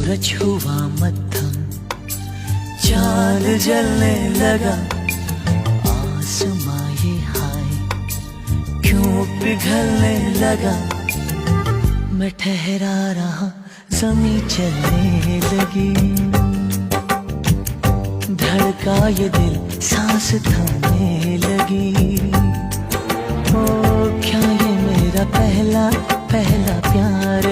सूरज हुआ मद्धम, चांद जलने लगा, आसमां ये हाय क्यों पिघलने लगा। मैं ठहरा रहा, ज़मीं चलने लगी, धड़का ये दिल, सांस थमने लगी। ओ क्या ये मेरा पहला पहला प्यार